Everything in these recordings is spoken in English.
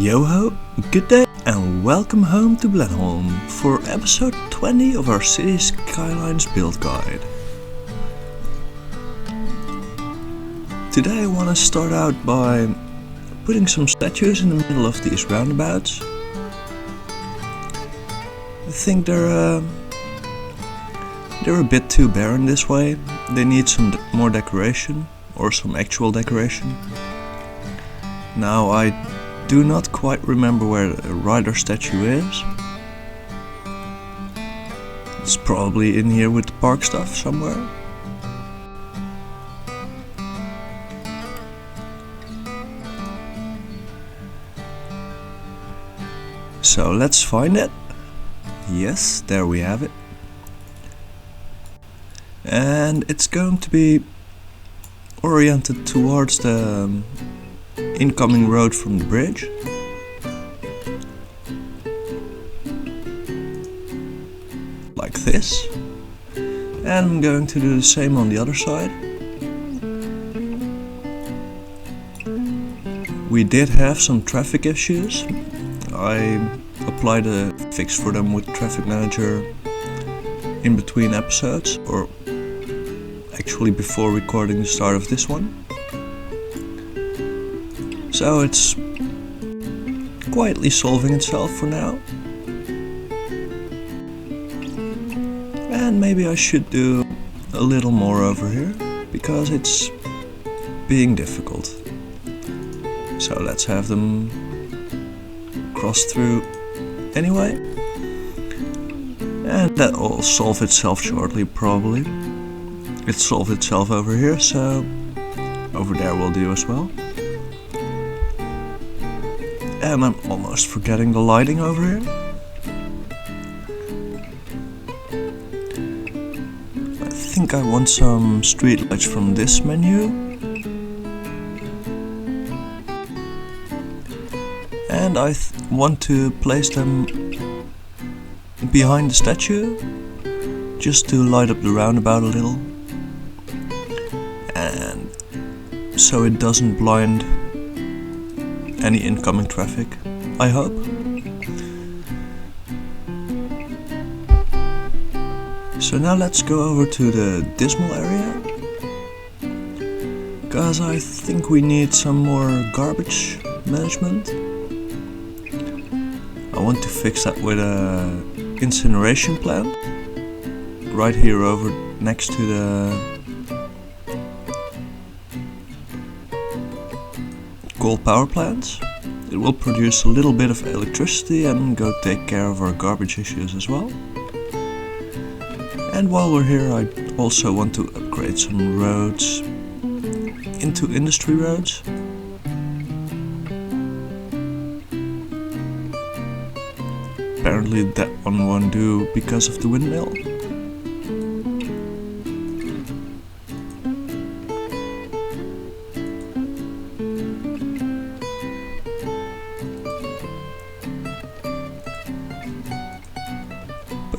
Yo-ho, good day and welcome home to Blenholme for episode 20 of our Cities Skylines build guide. Today I want to start out by putting some statues in the middle of these roundabouts. I think they're a bit too barren this way. They need some more decoration, or some actual decoration. Now I do not quite remember where the rider statue is. It's probably in here with the park stuff somewhere. So let's find it. Yes, there we have it. And it's going to be oriented towards the incoming road from the bridge. Like this. And I'm going to do the same on the other side. We did have some traffic issues. I applied a fix for them with Traffic Manager in between episodes, or actually before recording the start of this one. So it's quietly solving itself for now. And maybe I should do a little more over here, because it's being difficult. So let's have them cross through anyway. And that will solve itself shortly, probably. It solved itself over here, so over there will do as well. And I'm almost forgetting the lighting over here. I think I want some street lights from this menu. And I want to place them behind the statue, just to light up the roundabout a little. And so it doesn't blind any incoming traffic, I hope. So now let's go over to the dismal area, because I think we need some more garbage management. I want to fix that with a incineration plant right here over next to the coal power plants. It will produce a little bit of electricity and go take care of our garbage issues as well. And while we're here, I also want to upgrade some roads into industry roads. Apparently that one won't do because of the windmill.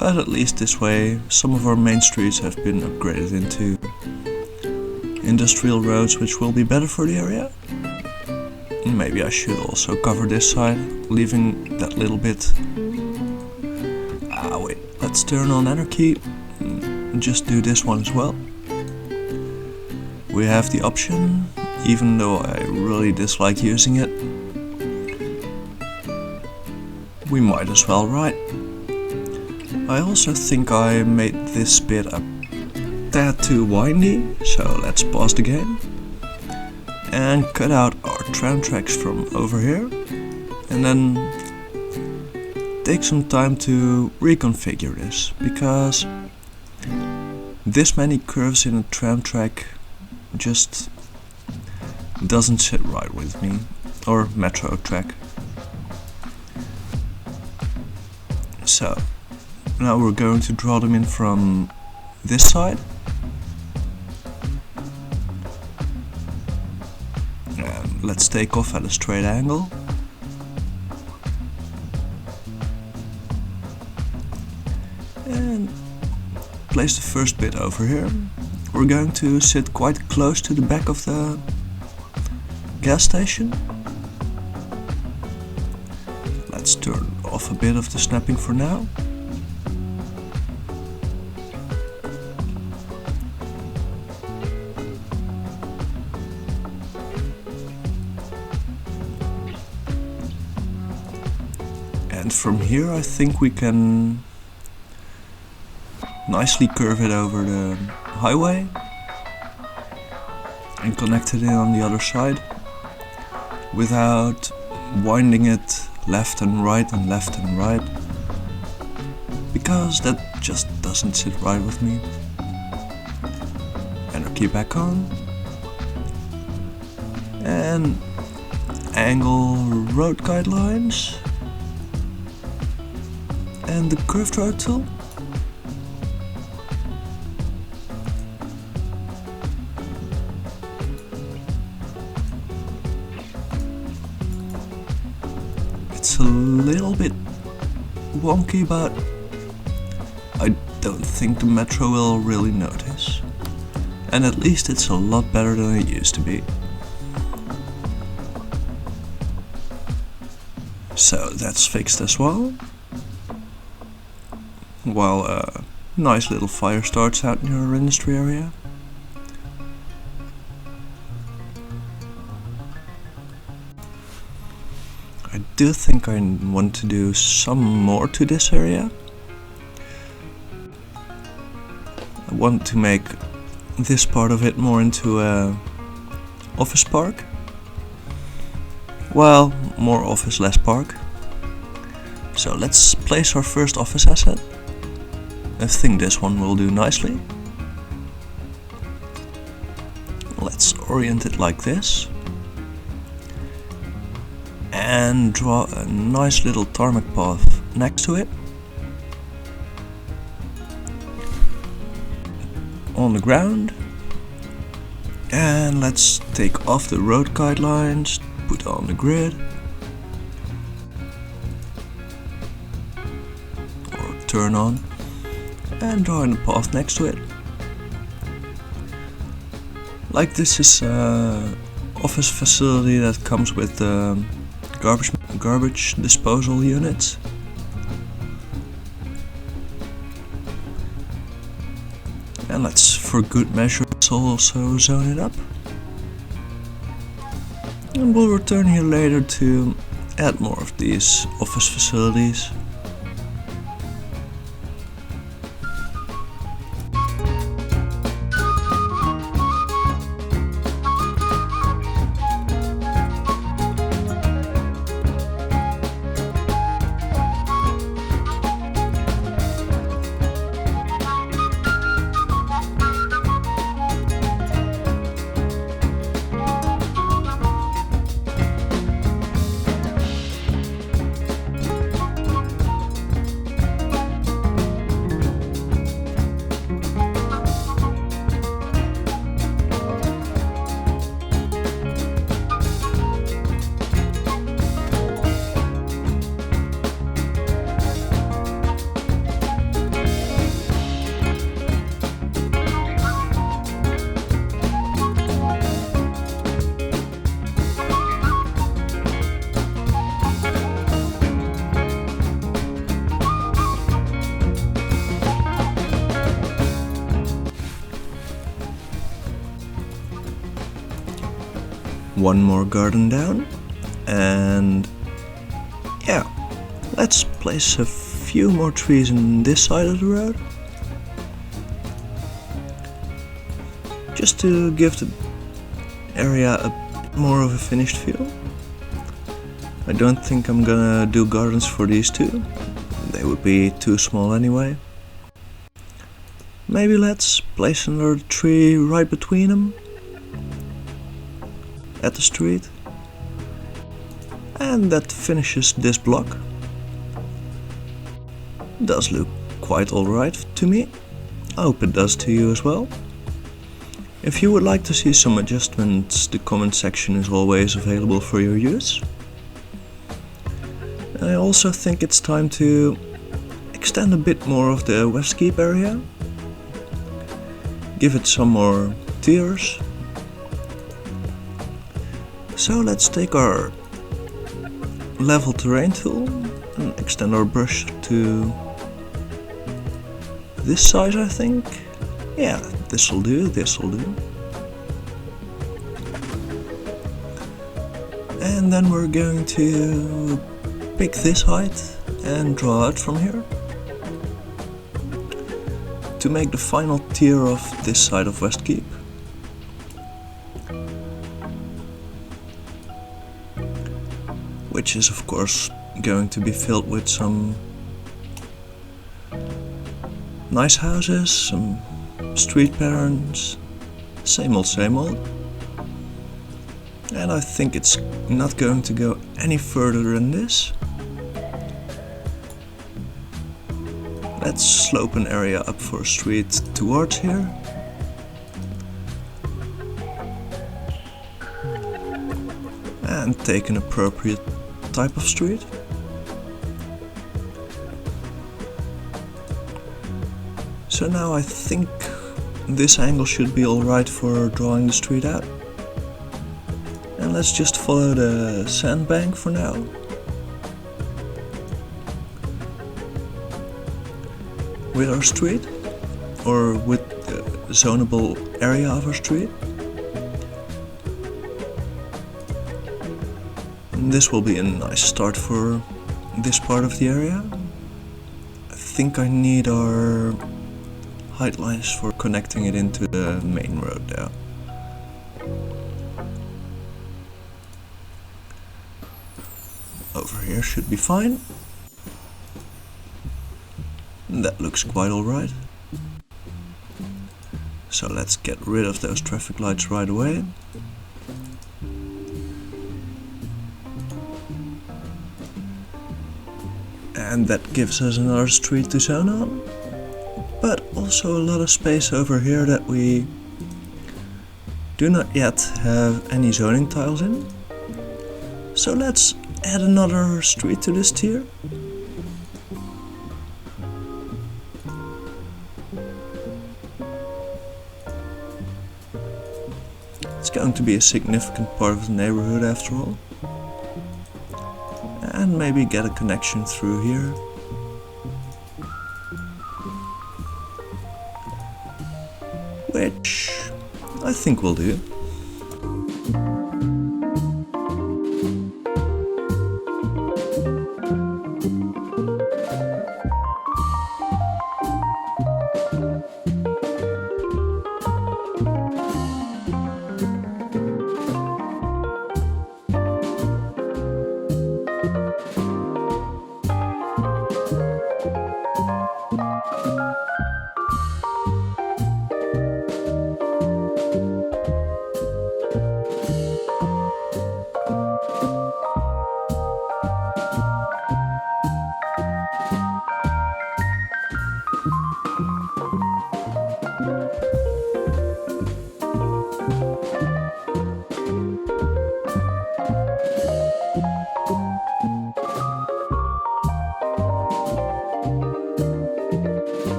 But at least this way, some of our main streets have been upgraded into industrial roads, which will be better for the area. Maybe I should also cover this side, leaving that little bit. Wait, let's turn on anarchy and just do this one as well. We have the option, even though I really dislike using it. We might as well, right? I also think I made this bit a tad too windy, so let's pause the game and cut out our tram tracks from over here, and then take some time to reconfigure this, because this many curves in a tram track just doesn't sit right with me, or metro track. So now we're going to draw them in from this side. And let's take off at a straight angle. And place the first bit over here. We're going to sit quite close to the back of the gas station. off a bit of the snapping for now. And from here I think we can nicely curve it over the highway and connect it in on the other side without winding it left and right and left and right, because that just doesn't sit right with me. And our key back on, and angle road guidelines and the curved road tool. It's a little bit wonky, but I don't think the Metro will really notice. And at least it's a lot better than it used to be. So that's fixed as well. While a nice little fire starts out in your industry area. I do think I want to do some more to this area. I want to make this part of it more into a office park. Well, more office, less park. So let's place our first office asset. I think this one will do nicely. Let's orient it like this. And draw a nice little tarmac path next to it. On the ground. And let's take off the road guidelines, put on the grid. Or turn on. And draw in a path next to it. Like this is an office facility that comes with garbage disposal units. And let's, for good measure, also zone it up. And we'll return here later to add more of these office facilities. One more garden down, and yeah, let's place a few more trees on this side of the road, just to give the area a more of a finished feel. I don't think I'm gonna do gardens for these two, they would be too small anyway. Maybe let's place another tree right between them at the street, and that finishes this block. Does look quite alright to me. I hope it does to you as well. If you would like to see some adjustments, the comment section is always available for your use. I also think it's time to extend a bit more of the Westkeep area, give it some more tiers. So let's take our level terrain tool and extend our brush to this size, I think. Yeah, this'll do, this'll do. And then we're going to pick this height and draw out from here to make the final tier of this side of Westkeep. Which is of course going to be filled with some nice houses, some street patterns, same old, same old. And I think it's not going to go any further than this. Let's slope an area up for a street towards here. And take an appropriate type of street. So now I think this angle should be alright for drawing the street out. And let's just follow the sandbank for now. With our street, or with the zonable area of our street. And this will be a nice start for this part of the area. I think I need our height lines for connecting it into the main road there. Over here should be fine. That looks quite alright. So let's get rid of those traffic lights right away. And that gives us another street to zone on. But also a lot of space over here that we do not yet have any zoning tiles in. So let's add another street to this tier. It's going to be a significant part of the neighborhood after all. And maybe get a connection through here. Which I think will do.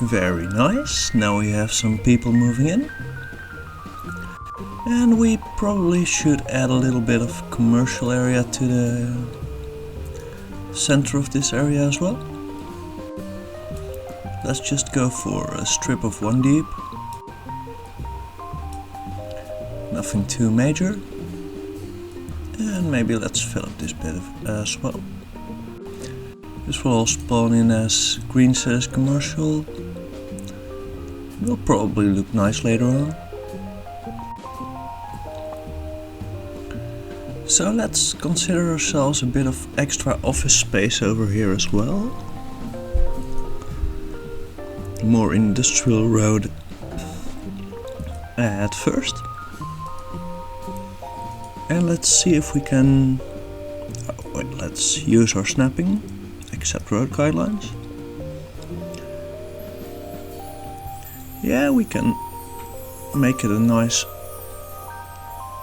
Very nice, now we have some people moving in. And we probably should add a little bit of commercial area to the center of this area as well. Let's just go for a strip of 1 deep. Nothing too major. And maybe let's fill up this bit as well. This will all spawn in as green says commercial. Will probably look nice later on. So let's consider ourselves a bit of extra office space over here as well. More industrial road at first. And let's see if we can... Oh, wait, let's use our snapping. Accept road guidelines. Yeah, we can make it a nice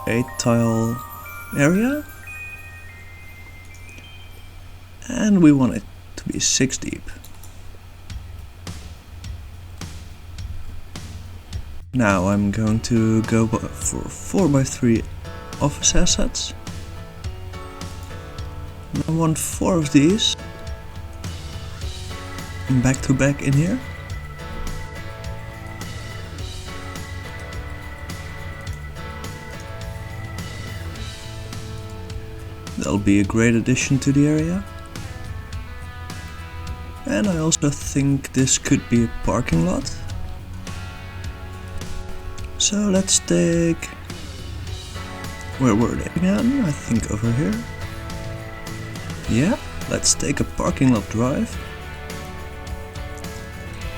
8 tile area. And we want it to be 6 deep. Now I'm going to go for 4x3 office assets. I want 4 of these back to back in here. That'll be a great addition to the area. And I also think this could be a parking lot. So let's take... where were they again? I think over here. Yeah, let's take a parking lot drive.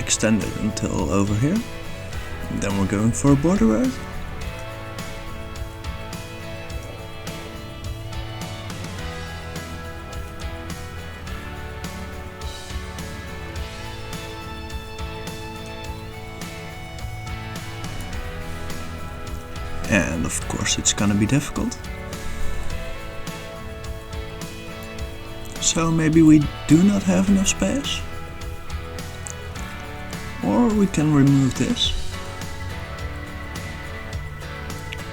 Extend it until over here. And then we're going for a border road. And of course it's gonna be difficult. So maybe we do not have enough space. Or we can remove this.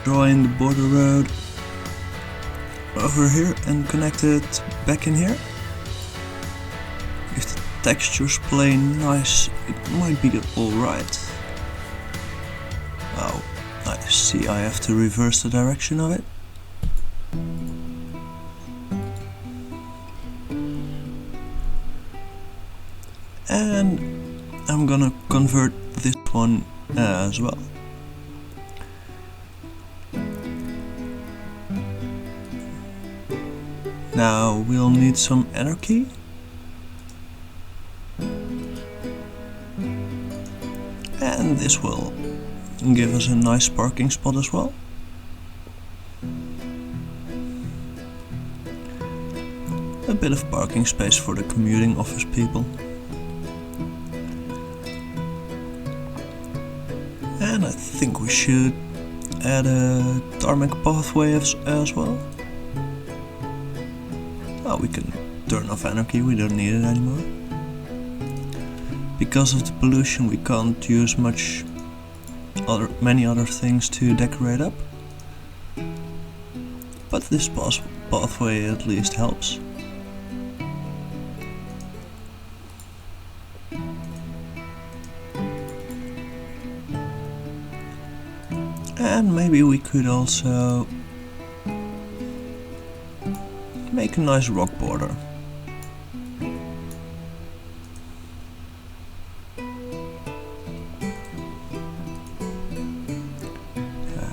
Draw in the border road over here and connect it back in here. If the texture's plain nice, it might be alright. Oh. I see I have to reverse the direction of it. And I'm gonna convert this one as well. Now we'll need some anarchy. And this will give us a nice parking spot as well. A bit of parking space for the commuting office people. And I think we should add a tarmac pathway as well. Oh, we can turn off anarchy, we don't need it anymore. Because of the pollution we can't use many other things to decorate up, but this pathway at least helps. And maybe we could also make a nice rock border.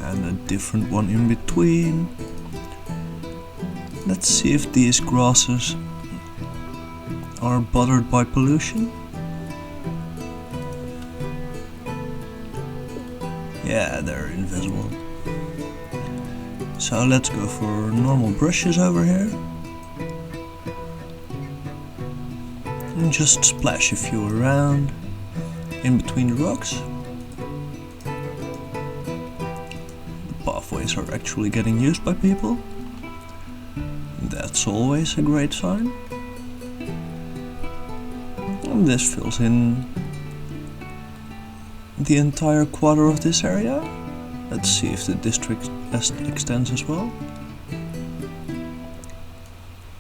And a different one in between. Let's see if these grasses are bothered by pollution. Yeah, they're invisible. So let's go for normal brushes over here. And just splash a few around in between the rocks. Pathways are actually getting used by people. That's always a great sign. And this fills in the entire quarter of this area. Let's see if the district extends as well.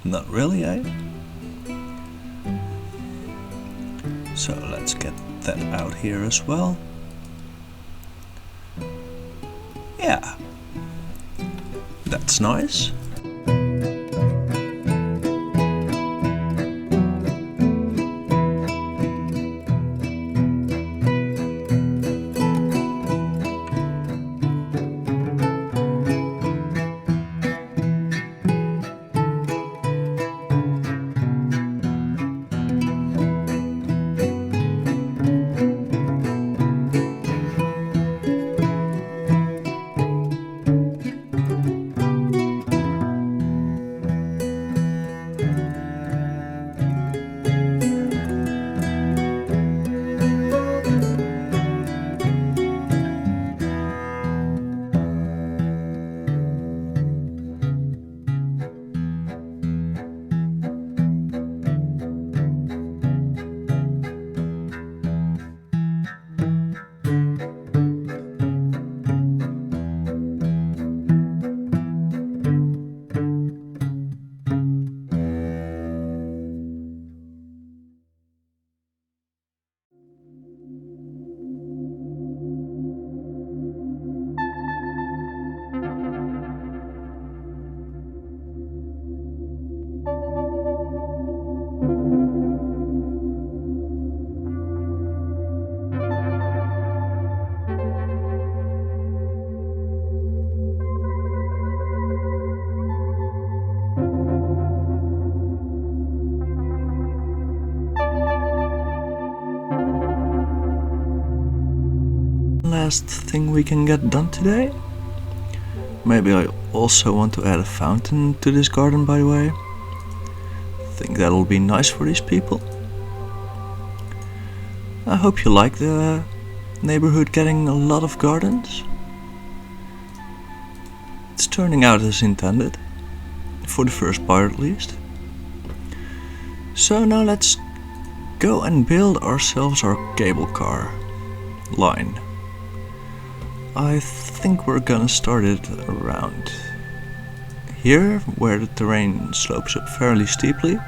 Not really, eh? So let's get that out here as well. Yeah, that's nice. last thing we can get done today. Maybe I also want to add a fountain to this garden, by the way. Think that'll be nice for these people. I hope you like the neighborhood getting a lot of gardens. It's turning out as intended, for the first part at least. So now let's go and build ourselves our cable car line. I think we're gonna start it around here, where the terrain slopes up fairly steeply,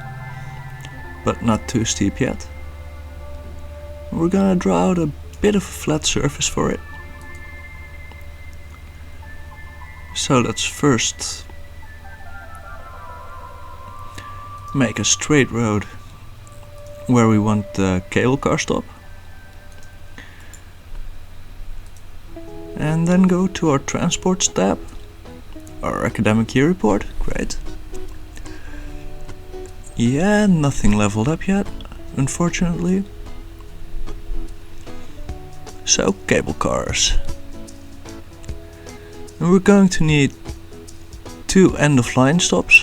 but not too steep yet. We're gonna draw out a bit of a flat surface for it. So let's first make a straight road where we want the cable car stop. And then go to our transports tab, our academic year report, great. Yeah, nothing leveled up yet, unfortunately. So, cable cars. And we're going to need 2 end-of-line stops.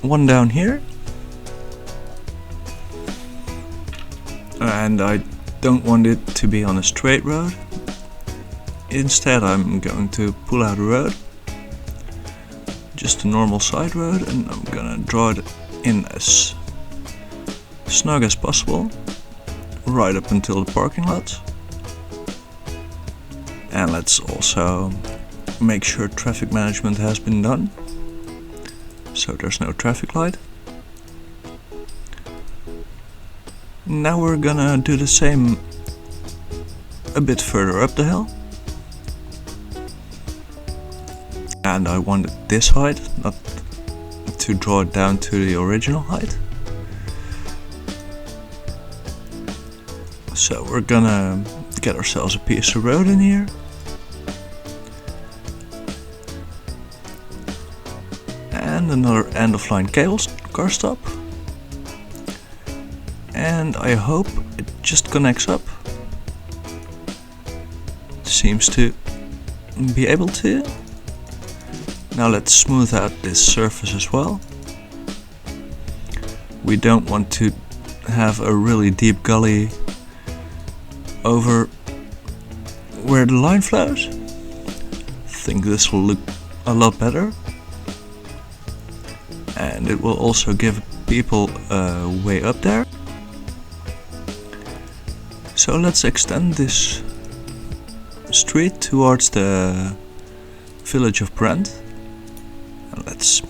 One down here. And I don't want it to be on a straight road. Instead I'm going to pull out a road, just a normal side road, and I'm gonna draw it in as snug as possible, right up until the parking lots. And let's also make sure traffic management has been done, so there's no traffic light. Now we're gonna do the same a bit further up the hill. And I wanted this height, not to draw it down to the original height. So we're gonna get ourselves a piece of road in here. And another end-of-line cable car stop. And I hope it just connects up. Seems to be able to. Now let's smooth out this surface as well. We don't want to have a really deep gully over where the line flows. I think this will look a lot better. And it will also give people a way up there. So let's extend this street towards the village of Brent. And let's,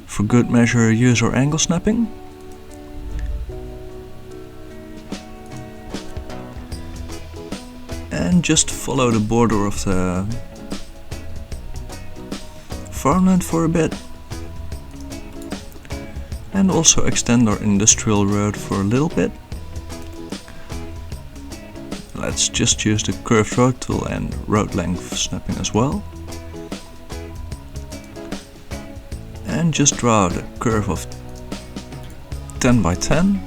for good measure, use our angle snapping. And just follow the border of the farmland for a bit. And also extend our industrial road for a little bit. Let's just use the curved road tool and road length snapping as well. And just draw out a curve of 10 by 10.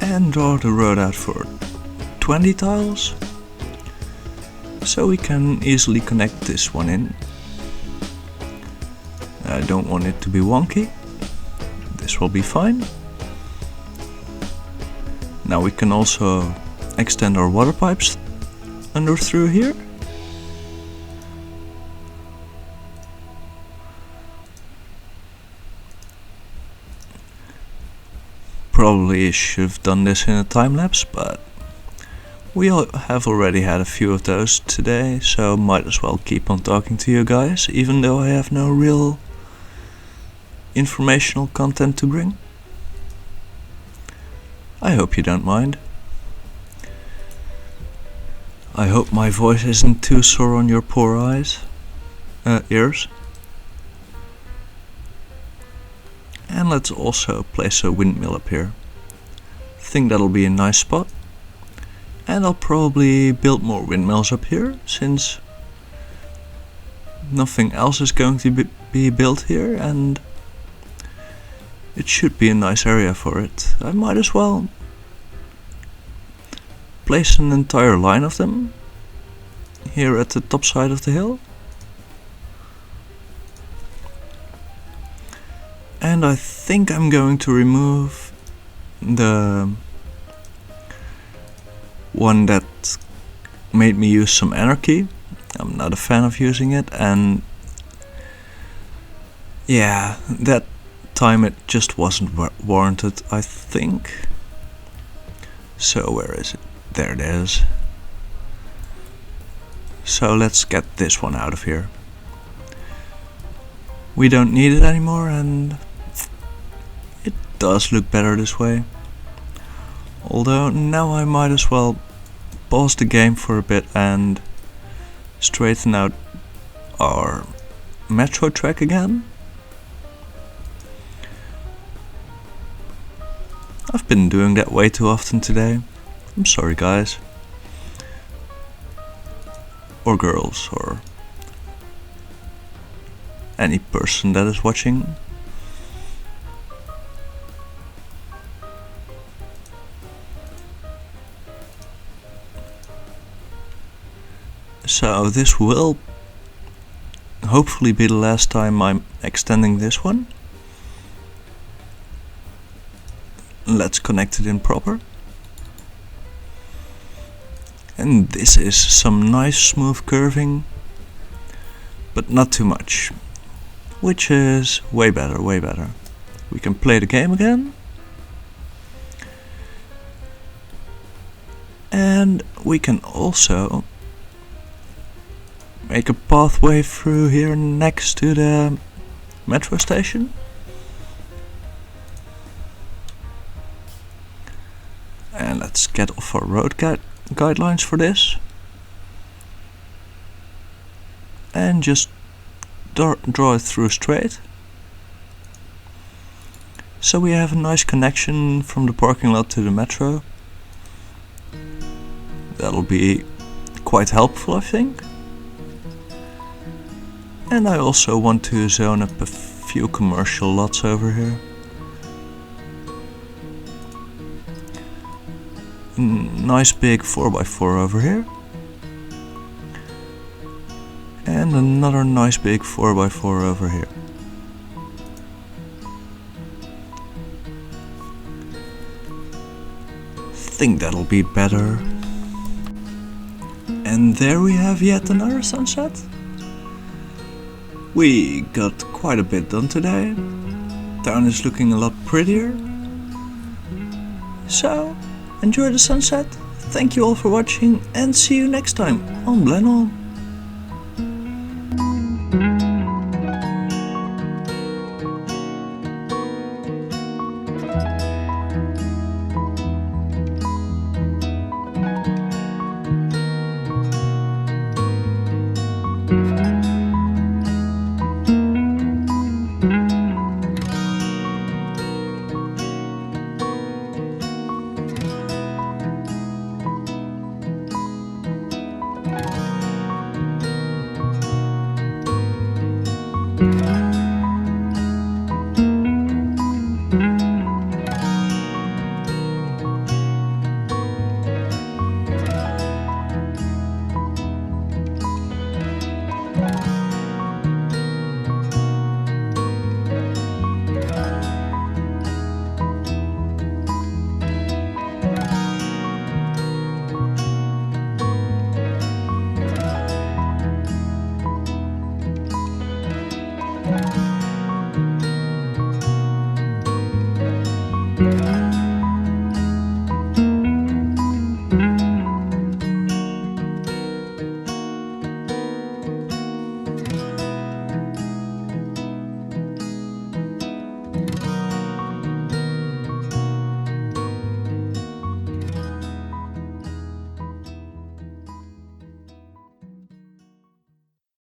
And draw the road out for 20 tiles. So we can easily connect this one in. I don't want it to be wonky. This will be fine. Now we can also extend our water pipes under through here. Probably should have done this in a time lapse, but we have already had a few of those today, so might as well keep on talking to you guys, even though I have no real informational content to bring. I hope you don't mind. I hope my voice isn't too sore on your poor ears. And let's also place a windmill up here. I think that'll be a nice spot. And I'll probably build more windmills up here, since nothing else is going to be built here, and It should be a nice area for it. I might as well place an entire line of them here at the top side of the hill. And I think I'm going to remove the one that made me use some anarchy. I'm not a fan of using it, and yeah, that time it just wasn't warranted, I think. So where is it? There it is. So let's get this one out of here. We don't need it anymore, and it does look better this way. Although now I might as well pause the game for a bit and straighten out our metro track again. I've been doing that way too often today. I'm sorry, guys. Or girls, or any person that is watching. So this will hopefully be the last time I'm extending this one. Let's connect it in proper. And this is some nice smooth curving, but not too much, which is way better, way better. We can play the game again. And we can also make a pathway through here next to the metro station. And let's get off our road guidelines for this. And just draw it through straight. So we have a nice connection from the parking lot to the metro. That'll be quite helpful, I think. And I also want to zone up a few commercial lots over here. Nice big 4x4 over here. And another nice big 4x4 over here. Think that'll be better. And there we have yet another sunset. We got quite a bit done today. Town is looking a lot prettier. So, enjoy the sunset. Thank you all for watching and see you next time on Blenholme.